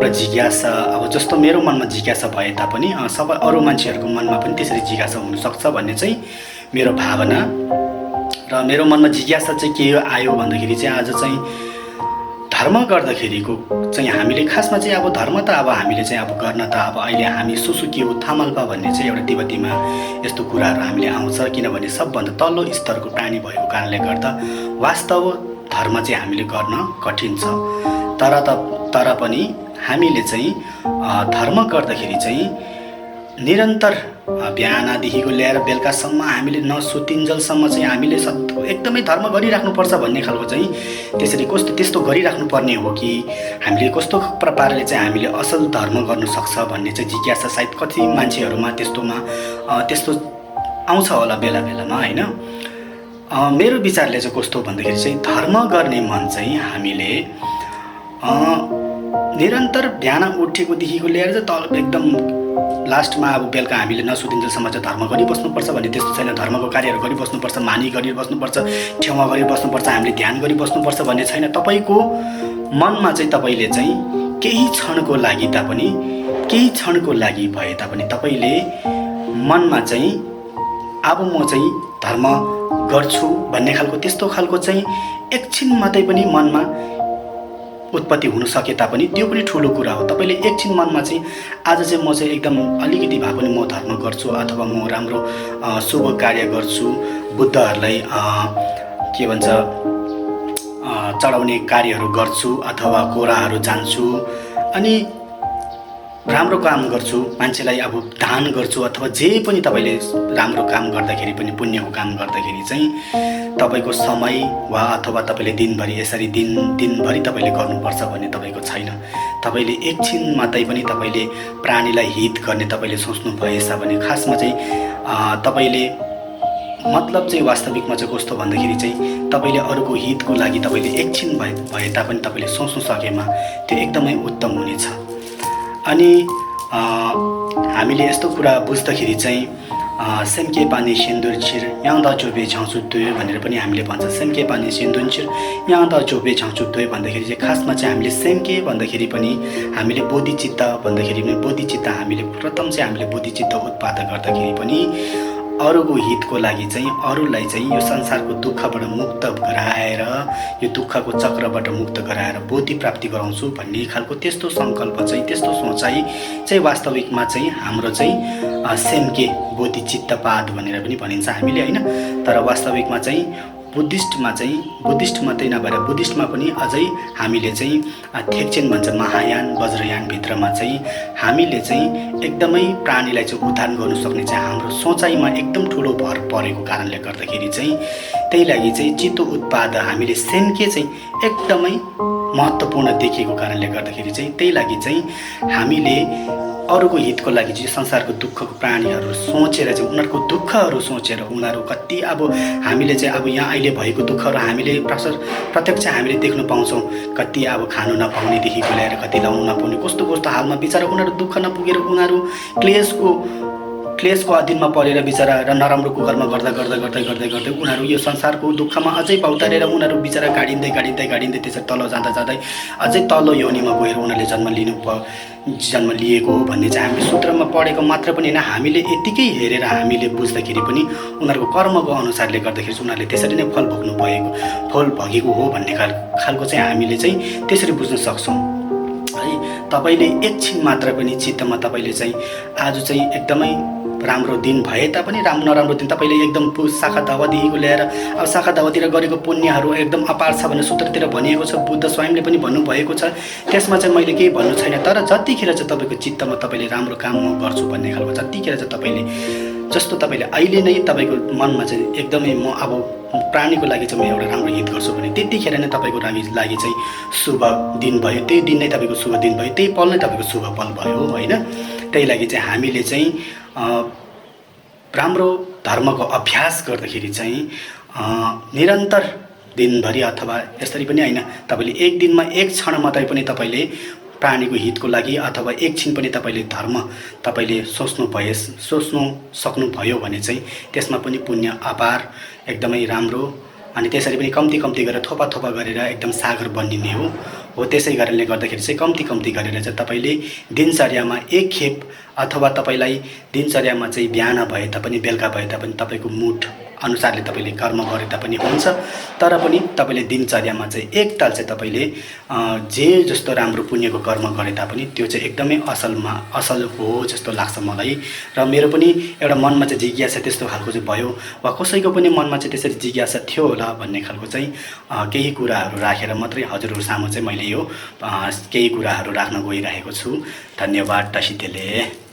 एउटा जिज्ञासा अब जस्तो मेरो मनमा जिज्ञासा भए तापनि सबै अरू मान्छेहरूको मनमा पनि त्यसरी जिज्ञासा हुनसक्छ भन्ने चाहिँ मेरो भावना। र मेरो मनमा जिज्ञासा चाहिँ के आयो भन्दाखेरि चाहिँ आज चाहिँ धर्म गर्दाखेरिको चाहिँ हामीले खासमा चाहिँ अब धर्म त अब हामीले चाहिँ अब गर्न त अब अहिले हामी सुसुकी हो थामल्पा भन्ने चाहिँ एउटा तिब्बतीमा यस्तो कुराहरू हामीले आउँछ, किनभने सबभन्दा तल्लो स्तरको प्राणी भएको कारणले गर्दा वास्तव धर्म चाहिँ हामीले गर्न कठिन छ। तर पनि हामीले चाहिँ धर्म गर्दाखेरि चाहिँ निरन्तर बिहानदेखिको लिएर बेलुकासम्म हामीले नसुतिन्जेलसम्म चाहिँ हामीले एकदमै धर्म गरिराख्नुपर्छ भन्ने खालको चाहिँ त्यसरी त्यस्तो गरिराख्नुपर्ने हो कि हामीले कस्तो प्रकारले चाहिँ हामीले असल धर्म गर्नु सक्छ भन्ने चाहिँ जिज्ञासा सायद कति मान्छेहरूमा त्यस्तो आउँछ होला बेला बेलामा होइन। मेरो विचारले चाहिँ कस्तो भन्दाखेरि चाहिँ धर्म गर्ने मन चाहिँ हामीले निरन्तर बिहान उठेकोदेखिको लिएर चाहिँ तल एकदम लास्टमा अब बेलुका हामीले नसुतिन्जेलसम्म चाहिँ धर्म गरिबस्नुपर्छ भन्ने त्यस्तो छैन। धर्मको कार्यहरू गरिबस्नुपर्छ, मानी गरिबस्नुपर्छ, ठेउमा गरिबस्नुपर्छ, हामीले ध्यान गरिबस्नुपर्छ भन्ने छैन। तपाईँको मनमा चाहिँ तपाईँले चाहिँ केही क्षणको लागि भए तापनि तपाईँले मनमा चाहिँ अब म चाहिँ धर्म गर्छु भन्ने खालको त्यस्तो खालको चाहिँ एकछिन मात्रै पनि मनमा उत्पत्ति हुन सके तापनि त्यो पनि ठुलो कुरा हो। तपाईँले एकछिन मनमा चाहिँ आज चाहिँ म चाहिँ एकदम अलिकति भए पनि म धर्म गर्छु अथवा म राम्रो शुभ कार्य गर्छु, बुद्धहरूलाई के भन्छ चढाउने कार्यहरू गर्छु अथवा गोराहरू जान्छु अनि राम्रो काम गर्छु, मान्छेलाई अब दान गर्छु अथवा जे पनि तपाईँले राम्रो काम गर्दाखेरि पनि पुण्यको काम गर्दाखेरि चाहिँ तपाईँको समय वा अथवा तपाईँले दिनभरि यसरी दिनभरि तपाईँले गर्नुपर्छ भन्ने तपाईँको छैन। तपाईँले एकछिन मात्रै पनि तपाईँले प्राणीलाई हित गर्ने तपाईँले सोच्नु भएछ भने खासमा चाहिँ तपाईँले मतलब चाहिँ वास्तविकमा चाहिँ कस्तो भन्दाखेरि चाहिँ तपाईँले अरूको हितको लागि तपाईँले एकछिन भए तापनि तपाईँले सोच्नु सकेमा त्यो एकदमै उत्तम हुनेछ। अनि हामीले यस्तो कुरा बुझ्दाखेरि चाहिँ सेम्के पानी सिन्दुर छिर यहाँ द चोपे छाउँछु दुई भनेर पनि हामीले भन्छ। सेम्के पानी सिन्दुर छिर यहाँ द चोपे छाउँछु दुई भन्दाखेरि चाहिँ खासमा चाहिँ हामीले सेम्के भन्दाखेरि पनि हामीले बोधिचित्त भन्दाखेरि पनि बोधिचित्त हामीले प्रथम चाहिँ हामीले बोधिचित्त उत्पादन गर्दाखेरि पनि अरूको हितको लागि चाहिँ अरूलाई चाहिँ यो संसारको दुःखबाट मुक्त गराएर यो दुःखको चक्रबाट मुक्त गराएर बोधि प्राप्ति गराउँछु भन्ने खालको त्यस्तो सङ्कल्प चाहिँ त्यस्तो सोचाइ चाहिँ वास्तविकमा चाहिँ हाम्रो चाहिँ सेम्के बोधिचित्तपाद भनेर पनि भनिन्छ हामीले होइन। तर वास्तविकमा चाहिँ बुद्धिस्ट मात्रै नभएर बुद्धिस्टमा पनि अझै हामीले चाहिँ थेक्चेन भन्छ महायान वज्रयानभित्रमा चाहिँ हामीले चाहिँ एकदमै प्राणीलाई चाहिँ उद्धार गर्नु सक्ने चाहिँ हाम्रो सोचाइमा एकदम ठुलो भर परेको कारणले गर्दाखेरि चाहिँ त्यही लागि चाहिँ चित्त उत्पाद हामीले सेन्के चाहिँ एकदमै महत्त्वपूर्ण देखिएको कारणले गर्दाखेरि चाहिँ त्यही लागि चाहिँ हामीले अरूको हितको लागि चाहिँ संसारको दुःखको प्राणीहरू सोचेर चाहिँ उनीहरूको दुःखहरू सोचेर उनीहरू कति अब हामीले चाहिँ अब यहाँ अहिले भएको दुःखहरू हामीले प्रत्यक्ष हामीले देख्न पाउँछौँ। कति अब खानु नपाउनेदेखिको लिएर कति लाउनु नपाउने कस्तो हालमा बिचरा उनीहरू दुःख नपुगेर उनीहरू क्लेशको अधीनमा परेर बिचरा र नराम्रो कुकर्म गर्दै उनीहरू यो संसारको दुःखमा अझै पाउतारेर उनीहरू बिचरा गाडिँदै त्यसरी तल जाँदै अझै तल्लो योनिमा गएर उनीहरूले जन्म लिएको हो भन्ने चाहिँ हामीले सूत्रमा पढेको मात्र पनि होइन, हामीले यतिकै हेरेर हामीले बुझ्दाखेरि पनि उनीहरूको कर्मको अनुसारले गर्दाखेरि चाहिँ उनीहरूले त्यसरी नै फल भोगेको हो भन्ने खालको चाहिँ हामीले चाहिँ त्यसरी बुझ्न सक्छौँ है। तपाईँले एकछिन मात्र पनि चित्तमा तपाईँले चाहिँ आज चाहिँ एकदमै राम्रो दिन भए तापनि नराम्रो दिन तपाईँले एकदम शाखा दावादेखिको ल्याएर अब शाखा दावातिर गरेको पुण्यहरू एकदम अपार छ भन्ने सूत्रतिर भनिएको छ, बुद्ध स्वयंले पनि भन्नुभएको छ। त्यसमा चाहिँ मैले केही भन्नु छैन। तर जतिखेर चाहिँ तपाईँको चित्तमा तपाईँले राम्रो काम म गर्छु भन्ने खालको जतिखेर चाहिँ तपाईँले जस्तो तपाईँले अहिले नै तपाईँको मनमा चाहिँ एकदमै म अब प्राणीको लागि चाहिँ म एउटा राम्रो हित गर्छु भने त्यतिखेर नै तपाईँको लागि चाहिँ शुभ दिन भयो, त्यही दिन नै तपाईँको शुभ दिन भयो, त्यही पल नै तपाईँको शुभ पल भयो होइन। त्यही लागि चाहिँ हामीले चाहिँ राम्रो धर्मको अभ्यास गर्दाखेरि चाहिँ निरन्तर दिनभरि अथवा यसरी पनि होइन, तपाईँले एक दिनमा एक क्षण मात्रै पनि तपाईँले प्राणीको हितको लागि अथवा एकछिन पनि तपाईँले धर्म तपाईँले सोच्नु सक्नुभयो भने चाहिँ त्यसमा पनि पुण्य अपार एकदमै राम्रो अनि त्यसरी पनि कम्ती गरेर थोपा गरेर एकदम सागर बनिने हो हो त्यसै कारणले गर्दाखेरि चाहिँ कम्ती गरेर चाहिँ तपाईँले दिनचर्यामा एक खेप अथवा तपाईँलाई दिनचर्यामा चाहिँ बिहान भए तापनि बेलुका भए तापनि तपाईँको मुड अनुसारले तपाईँले कर्म गरे तापनि हुन्छ, तर पनि तपाईँले दिनचर्यामा चाहिँ एकताल चाहिँ तपाईँले जे जस्तो राम्रो पुण्यको कर्म गरे तापनि त्यो चाहिँ एकदमै असल हो जस्तो लाग्छ मलाई। र मेरो पनि एउटा मनमा चाहिँ जिज्ञासा त्यस्तो खालको चाहिँ भयो, वा कसैको पनि मनमा चाहिँ त्यसरी जिज्ञासा थियो होला भन्ने खालको चाहिँ केही कुराहरू राखेर मात्रै हजुरहरू सामु चाहिँ मैले यो केही कुराहरू राख्न गइरहेको छु। धन्यवाद टासितेले।